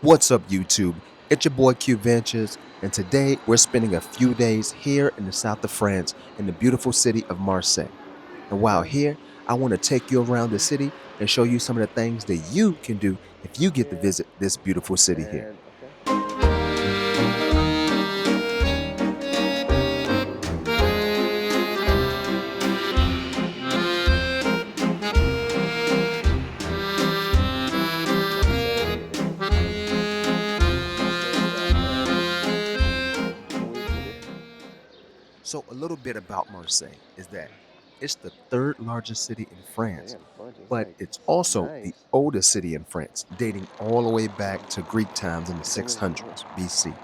What's up, YouTube? It's your boy Q Ventures, and today we're spending a few days here in the south of France in the beautiful city of Marseille. And while here, I want to take you around the city and show you some of the things that you can do if you get to visit this beautiful city here. So a little bit about Marseille is that it's the third largest city in France, but it's also the oldest city in France, dating all the way back to Greek times in the 600s BC.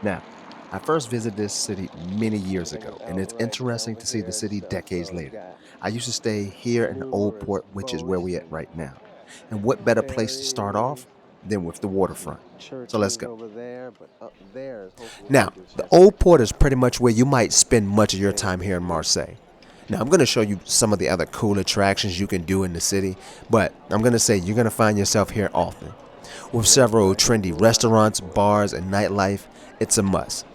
Now, I first visited this city many years ago, and it's interesting to see the city decades later. I used to stay here in the Old Port, which is where we're at right now. And what better place to start off than with the waterfront? So let's go. Now, the Old Port is pretty much where you might spend much of your time here in Marseille. Now, I'm going to show you some of the other cool attractions you can do in the city, but I'm going to say you're going to find yourself here often. With several trendy restaurants, bars, and nightlife, it's a must.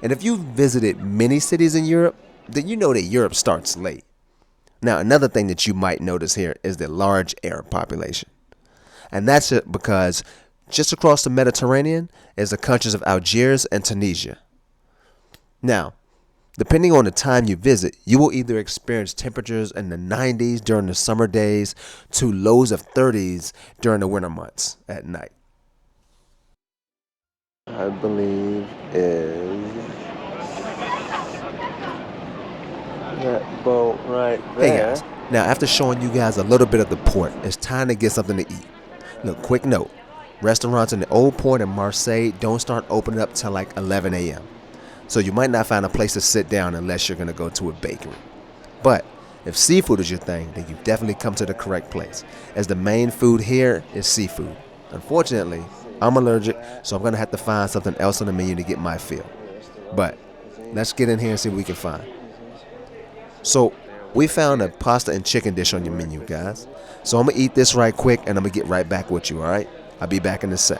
And if you've visited many cities in Europe, then you know that Europe starts late. Now, another thing that you might notice here is the large Arab population. And that's it because just across the Mediterranean is the countries of Algiers and Tunisia. Now, depending on the time you visit, you will either experience temperatures in the 90s during the summer days to lows of 30s during the winter months at night. I believe is that boat right there. Hey guys, now after showing you guys a little bit of the port, it's time to get something to eat. Look, quick note, restaurants in the Old Port in Marseille don't start opening up till like 11 a.m. So you might not find a place to sit down unless you're going to go to a bakery. But if seafood is your thing, then you've definitely come to the correct place, as the main food here is seafood. Unfortunately, I'm allergic, so I'm going to have to find something else on the menu to get my fill. But let's get in here and see what we can find. So we found a pasta and chicken dish on your menu, guys. So I'm going to eat this right quick and I'm going to get right back with you, all right? I'll be back in a sec.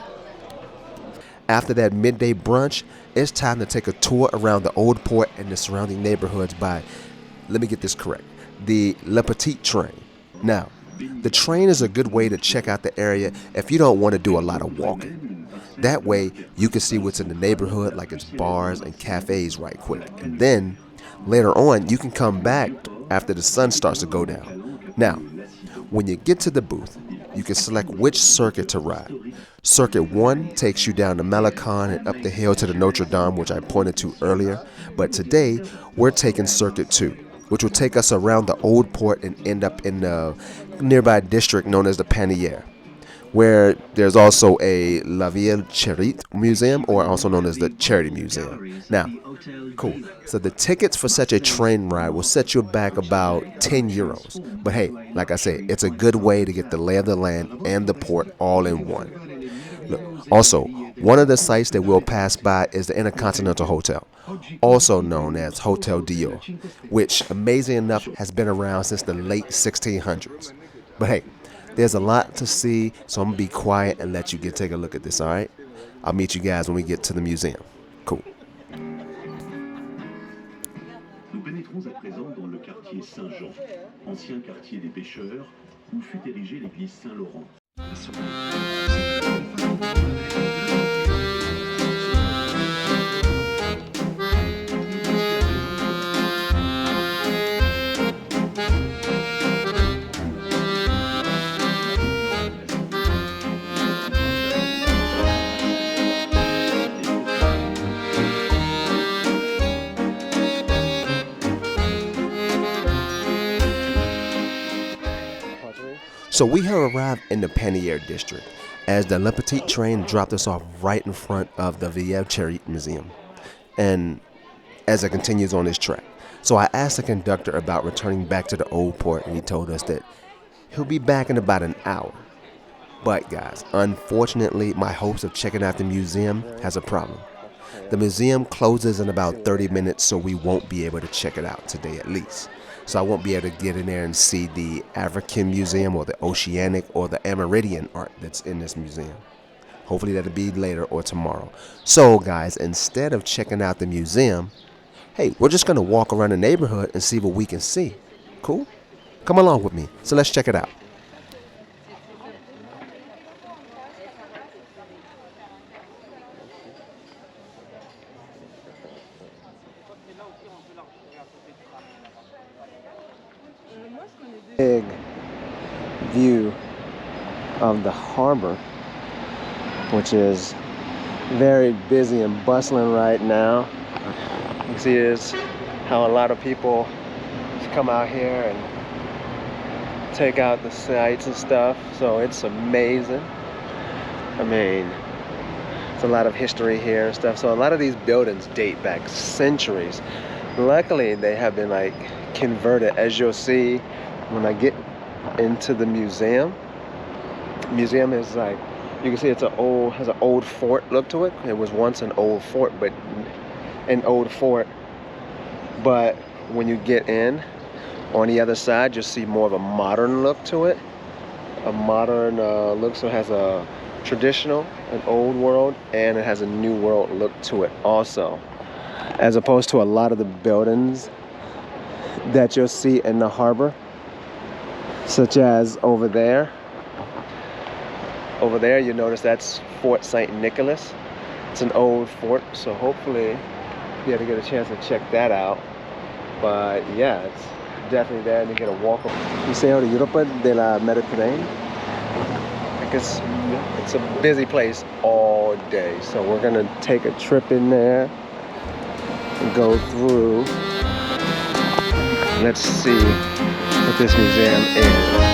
After that midday brunch, it's time to take a tour around the Old Port and the surrounding neighborhoods by, let me get this correct, the Petit Train. Now, the train is a good way to check out the area if you don't want to do a lot of walking. That way, you can see what's in the neighborhood, like its bars and cafes right quick. And then, later on, you can come back after the sun starts to go down. Now, when you get to the booth, you can select which circuit to ride. Circuit 1 takes you down to Malecon and up the hill to the Notre Dame, which I pointed to earlier. But today, we're taking Circuit 2, which will take us around the Old Port and end up in the nearby district known as the Panier, where there's also a La Ville Charite Museum, or also known as the Charity Museum. Now, cool. So the tickets for such a train ride will set you back about 10 euros. But hey, like I said, it's a good way to get the lay of the land and the port all in one. Look, also, one of the sites that we'll pass by is the Intercontinental Hotel, also known as Hotel Dior, which, amazing enough, has been around since the late 1600s. But hey, there's a lot to see, so I'm going to be quiet and let you take a look at this, all right? I'll meet you guys when we get to the museum. Cool. Nous pénétrons à présent dans le quartier Saint-Jean, ancien quartier des pêcheurs, où fut érigée l'église Saint-Laurent. So we have arrived in the Panier district, as the Le Petit Train dropped us off right in front of the Ville Charite Museum, and as it continues on this track. So I asked the conductor about returning back to the Old Port, and he told us that he'll be back in about an hour. But guys, unfortunately, my hopes of checking out the museum has a problem. The museum closes in about 30 minutes, so we won't be able to check it out today at least. So I won't be able to get in there and see the African Museum or the Oceanic or the Amerindian art that's in this museum. Hopefully that'll be later or tomorrow. So guys, instead of checking out the museum, hey, we're just gonna walk around the neighborhood and see what we can see. Cool? Come along with me. So let's check it out. Big view of the harbor, which is very busy and bustling right now. You can see is how a lot of people come out here and take out the sights and stuff. So it's amazing. I mean, it's a lot of history here and stuff. So a lot of these buildings date back centuries. Luckily, they have been like converted, as you'll see when I get into the museum. Museum is like, you can see it's has an old fort look to it. It was once an old fort, but when you get in on the other side, you'll see more of a modern look to it. A modern look, so it has a traditional, an old world, and it has a new world look to it also. As opposed to a lot of the buildings that you'll see in the harbor, such as over there. Over there, you notice that's Fort St. Nicholas. It's an old fort, so hopefully you have to get a chance to check that out. But yeah, it's definitely there, and you get a walk. Museo de Europa de la Mediterránea. It's a busy place all day, so we're gonna take a trip in there and go through. Let's see what this museum is.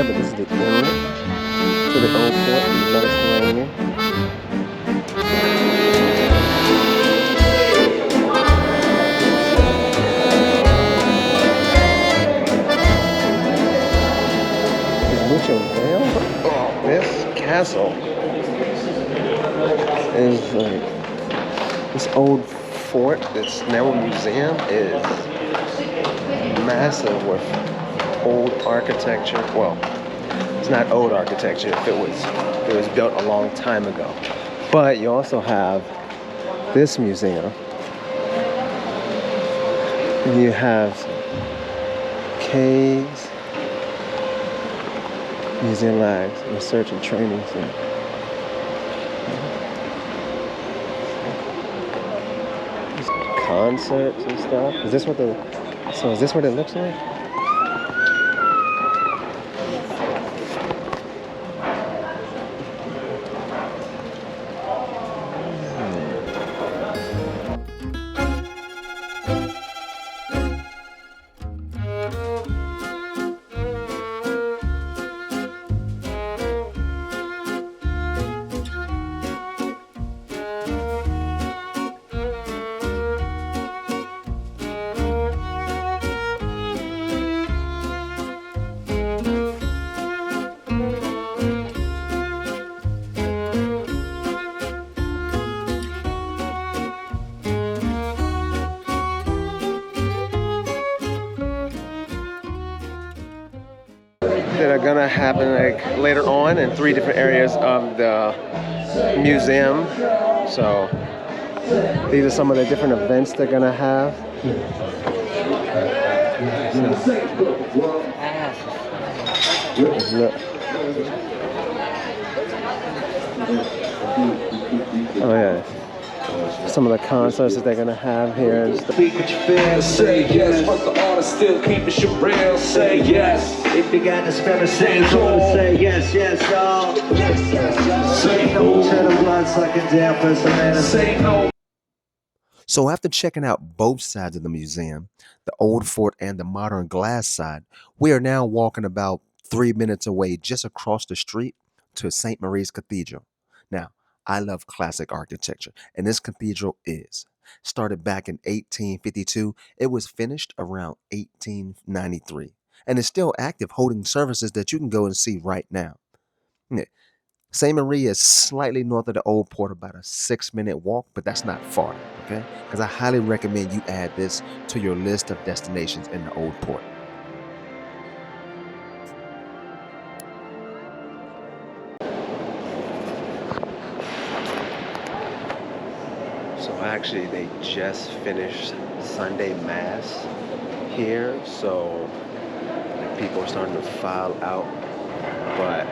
But this is the inlet to the old port in the Mediterranean. Mucuem. This castle is like this old fort that's now a museum is massive with old architecture. Well, it's not old architecture if it was built a long time ago. But you also have this museum. And you have caves, museum labs, research and training center. Concerts and stuff. Is this what it looks like? That are gonna happen like later on in 3 different areas of the museum. So These are some of the different events they're gonna have. Look. Oh yeah. Some of the concerts that they're gonna have here and stuff. Speak what you feel, say yes, but the artist still keep it real, say yes. If you got the spirit, say yes, yes, y'all. Yes, yes, y'all. Say no to the blood sucking down for some man. Say no. So after checking out both sides of the museum, the old fort and the modern glass side, we are now walking about 3 minutes away just across the street to St. Marie's Cathedral. Now, I love classic architecture, and this cathedral is. Started back in 1852, it was finished around 1893, and is still active, holding services that you can go and see right now. Yeah. St. Marie is slightly north of the old port, about a 6-minute walk, but that's not far, okay? Because I highly recommend you add this to your list of destinations in the old port. So actually, they just finished Sunday Mass here, so people are starting to file out, but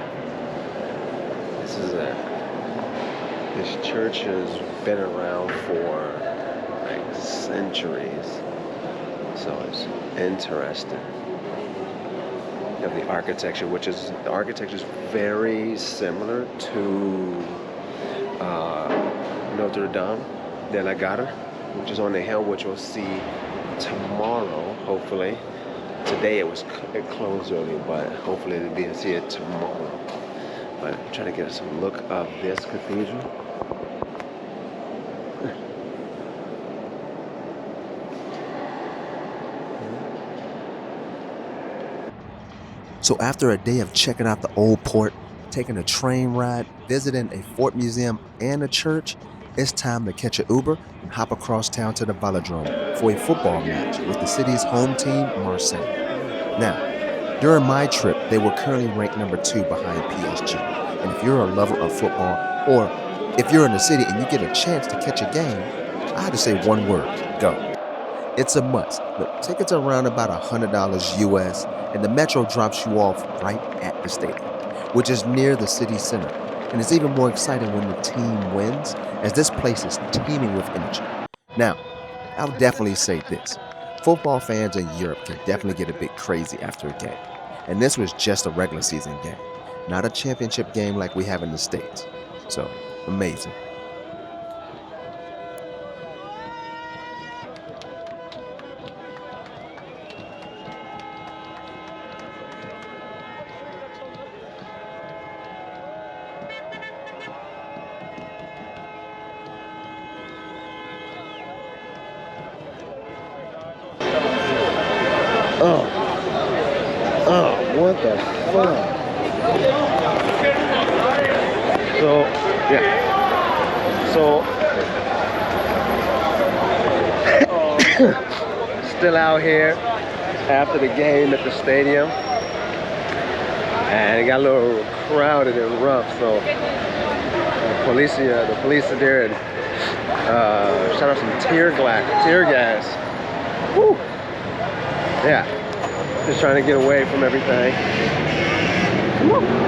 this church has been around for like centuries, so it's interesting. You have the architecture, the architecture is very similar to Notre Dame de la Garde, which is on the hill, which we'll see tomorrow, hopefully. Today it closed early, but hopefully we'll be able to see it tomorrow. But I'm trying to get some look of this cathedral. So after a day of checking out the old port, taking a train ride, visiting a fort museum and a church, it's time to catch an Uber and hop across town to the Velodrome for a football match with the city's home team, Marseille. Now, during my trip, they were currently ranked number 2 behind PSG. And if you're a lover of football, or if you're in the city and you get a chance to catch a game, I had to say one word: go. It's a must. Look, tickets are around about $100 US, and the metro drops you off right at the stadium, which is near the city center. And it's even more exciting when the team wins, as this place is teeming with energy. Now, I'll definitely say this: football fans in Europe can definitely get a bit crazy after a game. And this was just a regular season game, not a championship game like we have in the States. So, amazing. What the fuck? So, yeah. So, still out here after the game at the stadium. And it got a little crowded and rough, so the police are there and shot out some tear gas. Woo! Yeah. Just trying to get away from everything. Come on.